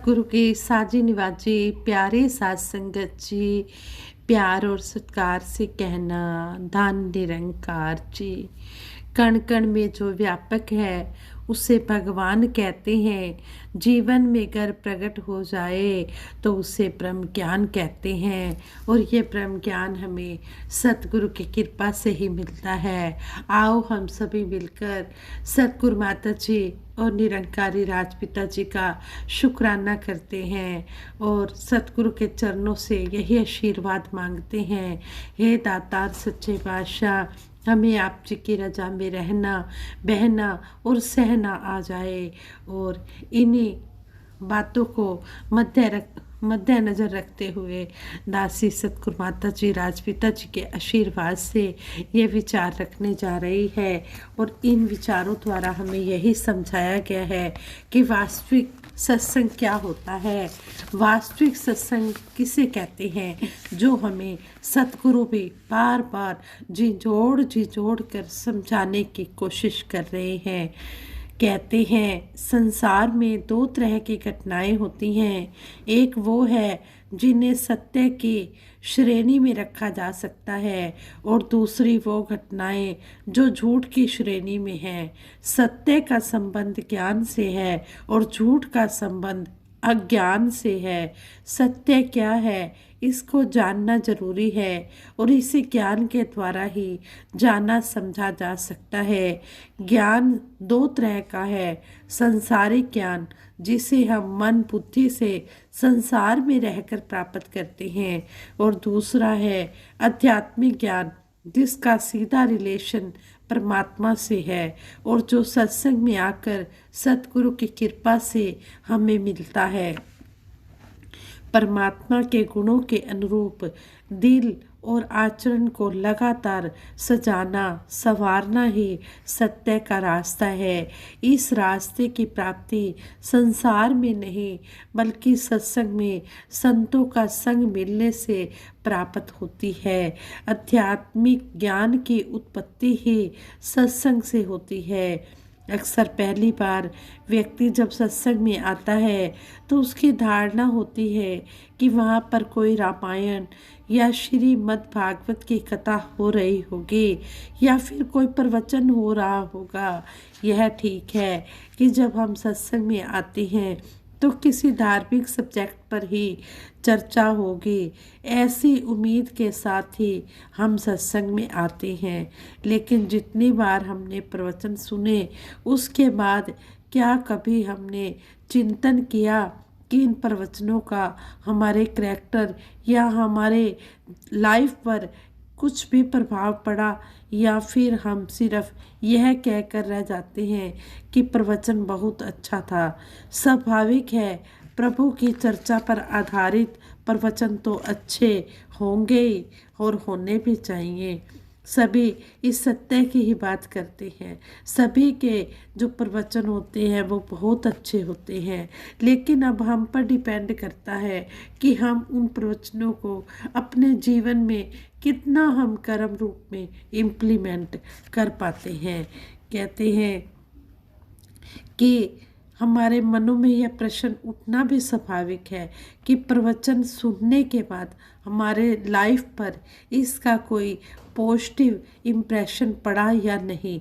सतगुरु की साजी निवाजी प्यारे साध संगत जी, प्यार और सत्कार से कहना दान निरंकार जी। कण कण में जो व्यापक है उसे भगवान कहते हैं। जीवन में अगर प्रकट हो जाए तो उसे ब्रह्म ज्ञान कहते हैं, और ये ब्रह्म ज्ञान हमें सतगुरु की कृपा से ही मिलता है। आओ हम सभी मिलकर सतगुरु माता जी और निरंकारी राजपिता जी का शुक्राना करते हैं और सतगुरु के चरणों से यही आशीर्वाद मांगते हैं। हे दातार सच्चे बादशाह, हमें आप जी की रजा में रहना, बहना और सहना आ जाए, और इन्हीं बातों को मद्देनजर रखते हुए दासी सतगुरु माता जी राजपिता जी के आशीर्वाद से ये विचार रखने जा रही है। और इन विचारों द्वारा हमें यही समझाया गया है कि वास्तविक सत्संग क्या होता है। वास्तविक सत्संग किसे कहते हैं? जो हमें सतगुरु भी बार बार जी जोड़ कर समझाने की कोशिश कर रहे हैं। कहते हैं संसार में दो तरह की घटनाएं होती हैं। एक वो है जिन्हें सत्य की श्रेणी में रखा जा सकता है, और दूसरी वो घटनाएं जो झूठ की श्रेणी में हैं। सत्य का संबंध ज्ञान से है और झूठ का संबंध अज्ञान से है। सत्य क्या है इसको जानना जरूरी है, और इसे ज्ञान के द्वारा ही जाना समझा जा सकता है। ज्ञान दो तरह का है। संसारिक ज्ञान जिसे हम मन बुद्धि से संसार में रहकर प्राप्त करते हैं, और दूसरा है आध्यात्मिक ज्ञान जिसका सीधा रिलेशन परमात्मा से है, और जो सत्संग में आकर सतगुरु की कृपा से हमें मिलता है। परमात्मा के गुणों के अनुरूप दिल और आचरण को लगातार सजाना संवारना ही सत्य का रास्ता है। इस रास्ते की प्राप्ति संसार में नहीं बल्कि सत्संग में संतों का संग मिलने से प्राप्त होती है। आध्यात्मिक ज्ञान की उत्पत्ति ही सत्संग से होती है। अक्सर पहली बार व्यक्ति जब सत्संग में आता है तो उसकी धारणा होती है कि वहाँ पर कोई रामायण या श्रीमद् भागवत की कथा हो रही होगी, या फिर कोई प्रवचन हो रहा होगा। यह ठीक है कि जब हम सत्संग में आते हैं तो किसी धार्मिक सब्जेक्ट पर ही चर्चा होगी, ऐसी उम्मीद के साथ ही हम सत्संग में आते हैं। लेकिन जितनी बार हमने प्रवचन सुने उसके बाद क्या कभी हमने चिंतन किया कि इन प्रवचनों का हमारे करैक्टर या हमारे लाइफ पर कुछ भी प्रभाव पड़ा, या फिर हम सिर्फ यह कहकर रह जाते हैं कि प्रवचन बहुत अच्छा था। स्वाभाविक है, प्रभु की चर्चा पर आधारित प्रवचन तो अच्छे होंगे ही और होने भी चाहिए। सभी इस सत्य की ही बात करते हैं। सभी के जो प्रवचन होते हैं वो बहुत अच्छे होते हैं, लेकिन अब हम पर डिपेंड करता है कि हम उन प्रवचनों को अपने जीवन में कितना हम कर्म रूप में इम्प्लीमेंट कर पाते हैं। कहते हैं कि हमारे मनों में यह प्रश्न उठना भी स्वाभाविक है कि प्रवचन सुनने के बाद हमारे लाइफ पर इसका कोई पॉजिटिव इम्प्रेशन पड़ा या नहीं।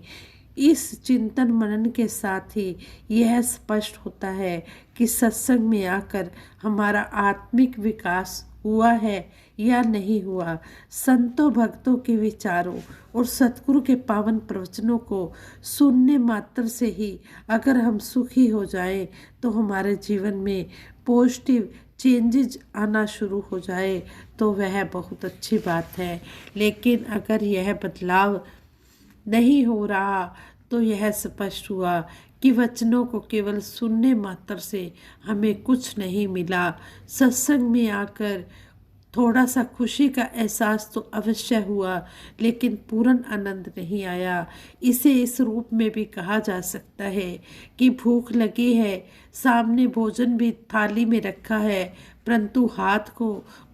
इस चिंतन मनन के साथ ही यह स्पष्ट होता है कि सत्संग में आकर हमारा आत्मिक विकास हुआ है या नहीं हुआ। संतों भक्तों के विचारों और सतगुरु के पावन प्रवचनों को सुनने मात्र से ही अगर हम सुखी हो जाएं तो हमारे जीवन में पॉजिटिव चेंजेस आना शुरू हो जाए तो वह बहुत अच्छी बात है। लेकिन अगर यह बदलाव नहीं हो रहा तो यह स्पष्ट हुआ कि वचनों को केवल सुनने मात्र से हमें कुछ नहीं मिला। सत्संग में आकर थोड़ा सा खुशी का एहसास तो अवश्य हुआ, लेकिन पूर्ण आनंद नहीं आया। इसे इस रूप में भी कहा जा सकता है कि भूख लगी है, सामने भोजन भी थाली में रखा है, परंतु हाथ को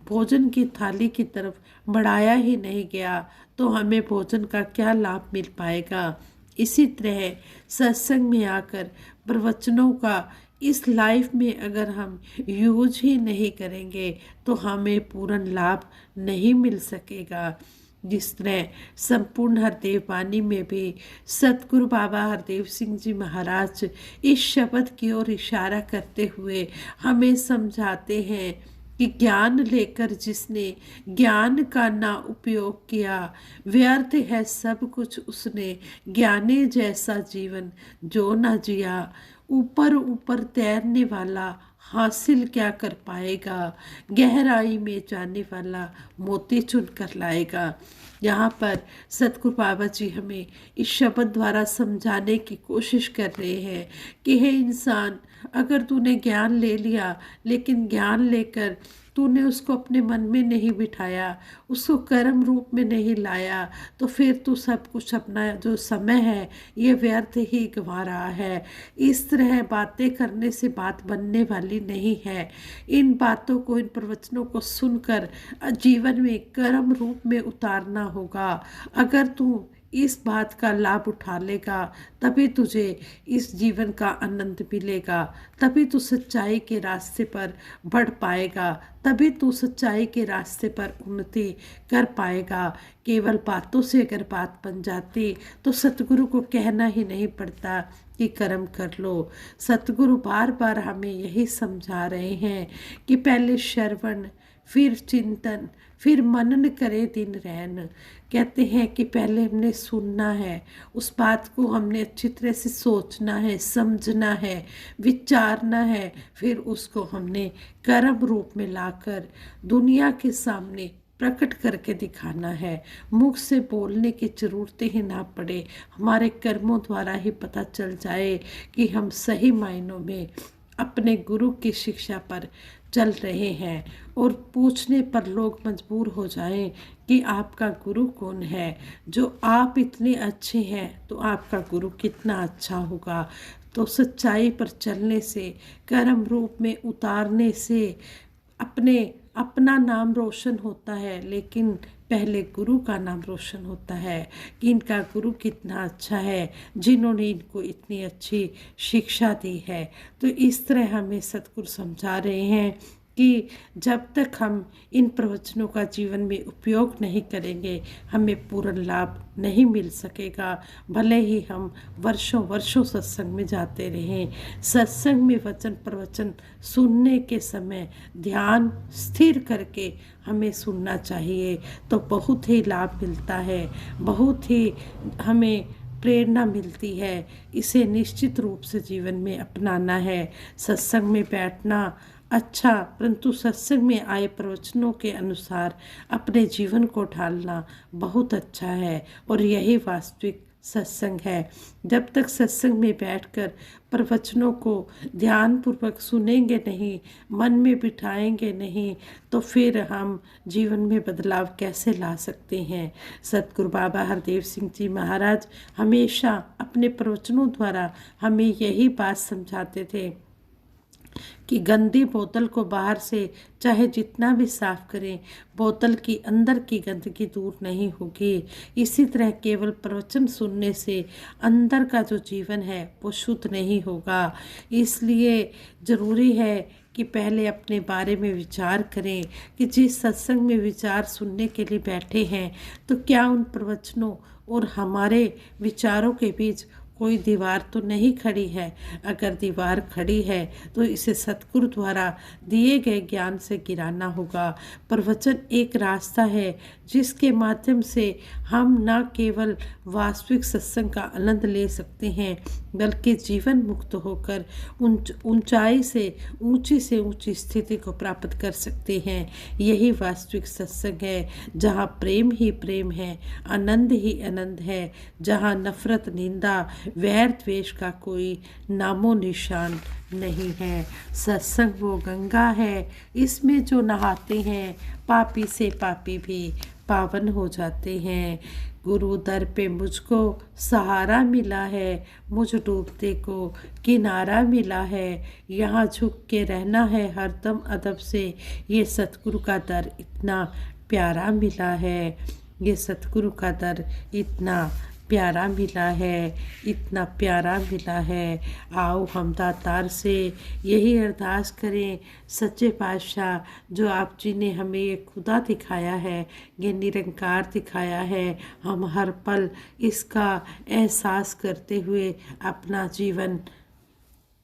भोजन की थाली की तरफ बढ़ाया ही नहीं गया, तो हमें भोजन का क्या लाभ मिल पाएगा। इसी तरह सत्संग में आकर प्रवचनों का इस लाइफ में अगर हम यूज ही नहीं करेंगे तो हमें पूर्ण लाभ नहीं मिल सकेगा। जिस तरह संपूर्ण हरदेव वाणी में भी सतगुरु बाबा हरदेव सिंह जी महाराज इस शब्द की ओर इशारा करते हुए हमें समझाते हैं कि ज्ञान लेकर जिसने ज्ञान का ना उपयोग किया, व्यर्थ है सब कुछ उसने ज्ञानी जैसा जीवन जो ना जिया। ऊपर ऊपर तैरने वाला हासिल क्या कर पाएगा, गहराई में जाने वाला मोती चुन कर लाएगा। यहाँ पर सतगुरु बाबा जी हमें इस शब्द द्वारा समझाने की कोशिश कर रहे हैं कि हे इंसान, अगर तूने ज्ञान ले लिया लेकिन ज्ञान लेकर तूने उसको अपने मन में नहीं बिठाया, उसको कर्म रूप में नहीं लाया, तो फिर तू सब कुछ अपना जो समय है ये व्यर्थ ही गंवा रहा है। इस तरह बातें करने से बात बनने वाली नहीं है। इन बातों को, इन प्रवचनों को सुनकर जीवन में कर्म रूप में उतारना होगा। अगर तू इस बात का लाभ उठा लेगा तभी तुझे इस जीवन का आनंद मिलेगा, तभी तू सच्चाई के रास्ते पर बढ़ पाएगा, तभी तू सच्चाई के रास्ते पर उन्नति कर पाएगा। केवल बातों से अगर बात बन जाती तो सतगुरु को कहना ही नहीं पड़ता कि कर्म कर लो। सतगुरु बार बार हमें यही समझा रहे हैं कि पहले श्रवण, फिर चिंतन, फिर मनन करे दिन रैन। कहते हैं कि पहले हमने सुनना है, उस बात को हमने अच्छी तरह से सोचना है, समझना है, विचारना है, फिर उसको हमने कर्म रूप में लाकर दुनिया के सामने प्रकट करके दिखाना है। मुख से बोलने की जरूरत ही ना पड़े, हमारे कर्मों द्वारा ही पता चल जाए कि हम सही मायनों में अपने गुरु की शिक्षा पर चल रहे हैं। और पूछने पर लोग मजबूर हो जाएं कि आपका गुरु कौन है। जो आप इतने अच्छे हैं तो आपका गुरु कितना अच्छा होगा। तो सच्चाई पर चलने से, कर्म रूप में उतारने से अपना नाम रोशन होता है, लेकिन पहले गुरु का नाम रोशन होता है कि इनका गुरु कितना अच्छा है, जिन्होंने इनको इतनी अच्छी शिक्षा दी है। तो इस तरह हमें सतगुरु समझा रहे हैं कि जब तक हम इन प्रवचनों का जीवन में उपयोग नहीं करेंगे हमें पूर्ण लाभ नहीं मिल सकेगा। भले ही हम वर्षों वर्षों सत्संग में जाते रहें, सत्संग में वचन प्रवचन सुनने के समय ध्यान स्थिर करके हमें सुनना चाहिए, तो बहुत ही लाभ मिलता है, बहुत ही हमें प्रेरणा मिलती है। इसे निश्चित रूप से जीवन में अपनाना है। सत्संग में बैठना अच्छा, परंतु सत्संग में आए प्रवचनों के अनुसार अपने जीवन को ढालना बहुत अच्छा है, और यही वास्तविक सत्संग है। जब तक सत्संग में बैठकर प्रवचनों को ध्यानपूर्वक सुनेंगे नहीं, मन में बिठाएंगे नहीं, तो फिर हम जीवन में बदलाव कैसे ला सकते हैं। सतगुरु बाबा हरदेव सिंह जी महाराज हमेशा अपने प्रवचनों द्वारा हमें यही बात समझाते थे कि गंदी बोतल को बाहर से चाहे जितना भी साफ करें, बोतल की अंदर की गंदगी दूर नहीं होगी। इसी तरह केवल प्रवचन सुनने से अंदर का जो जीवन है वो शुद्ध नहीं होगा। इसलिए ज़रूरी है कि पहले अपने बारे में विचार करें कि जिस सत्संग में विचार सुनने के लिए बैठे हैं तो क्या उन प्रवचनों और हमारे विचारों के बीच कोई दीवार तो नहीं खड़ी है। अगर दीवार खड़ी है तो इसे सतगुरु द्वारा दिए गए ज्ञान से गिराना होगा। प्रवचन एक रास्ता है जिसके माध्यम से हम न केवल वास्तविक सत्संग का आनंद ले सकते हैं बल्कि जीवन मुक्त होकर ऊंचाई से ऊंची स्थिति को प्राप्त कर सकते हैं। यही वास्तविक सत्संग है जहाँ प्रेम ही प्रेम है, आनंद ही आनंद है, जहाँ नफरत, निंदा, वैर द्वेष का कोई नामो निशान नहीं है। सत्संग वो गंगा है, इसमें जो नहाते हैं पापी से पापी भी पावन हो जाते हैं। गुरु दर पे मुझको सहारा मिला है, मुझ डूबते को किनारा मिला है। यहाँ झुक के रहना है हरदम अदब से, ये सतगुरु का दर इतना प्यारा मिला है, ये सतगुरु का दर इतना प्यारा मिला है, इतना प्यारा मिला है। आओ हम दातार से यही अरदास करें, सच्चे पातशाह जो आप जी ने हमें ये खुदा दिखाया है, ये निरंकार दिखाया है, हम हर पल इसका एहसास करते हुए अपना जीवन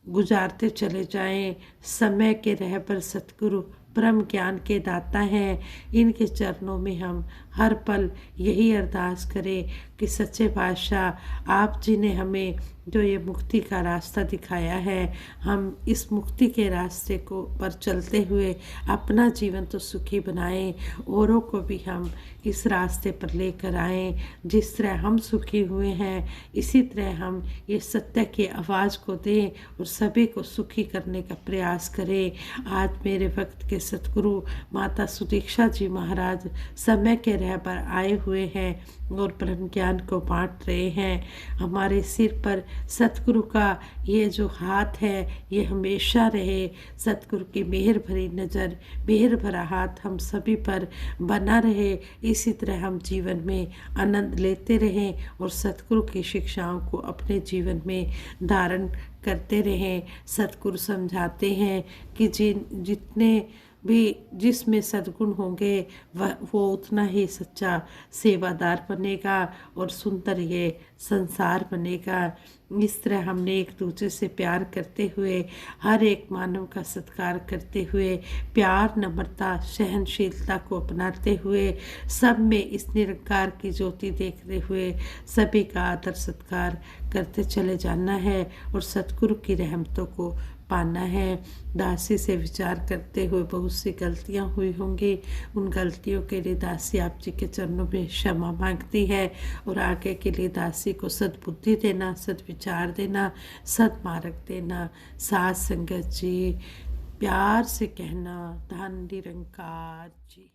गुजारते चले जाएं। समय के रहबर सतगुरु परम ज्ञान के दाता हैं, इनके चरणों में हम हर पल यही अरदास करें कि सच्चे पातशाह आप जी ने हमें जो ये मुक्ति का रास्ता दिखाया है, हम इस मुक्ति के रास्ते को पर चलते हुए अपना जीवन तो सुखी बनाएं, औरों को भी हम इस रास्ते पर लेकर आएं। जिस तरह हम सुखी हुए हैं, इसी तरह हम ये सत्य की आवाज़ को दें और सभी को सुखी करने का प्रयास करें। आज मेरे वक्त के सतगुरु माता सुदीक्षा जी महाराज समय के रहबर आए हुए हैं और ब्रह्म ज्ञान को बांट रहे हैं। हमारे सिर पर सतगुरु का ये जो हाथ है ये हमेशा रहे, सतगुरु की मेहर भरी नज़र, मेहर भरा हाथ हम सभी पर बना रहे। इसी तरह हम जीवन में आनंद लेते रहें और सतगुरु की शिक्षाओं को अपने जीवन में धारण करते रहें। सतगुरु समझाते हैं कि जितने भी जिसमें सद्गुण होंगे वो उतना ही सच्चा सेवादार बनेगा और सुंदर ये संसार बनेगा। इस तरह हमने एक दूसरे से प्यार करते हुए, हर एक मानव का सत्कार करते हुए, प्यार, नम्रता, सहनशीलता को अपनाते हुए, सब में इस निरंकार की ज्योति देखते हुए सभी का आदर सत्कार करते चले जाना है और सतगुरु की रहमतों को पाना है। दासी से विचार करते हुए बहुत सी गलतियां हुई होंगी, उन गलतियों के लिए दासी आप जी के चरणों में क्षमा मांगती है और आगे के लिए दासी को सद्बुद्धि देना, सद्विचार देना, सद्मार्ग देना। साथ संगत जी प्यार से कहना, धन निरंकार जी।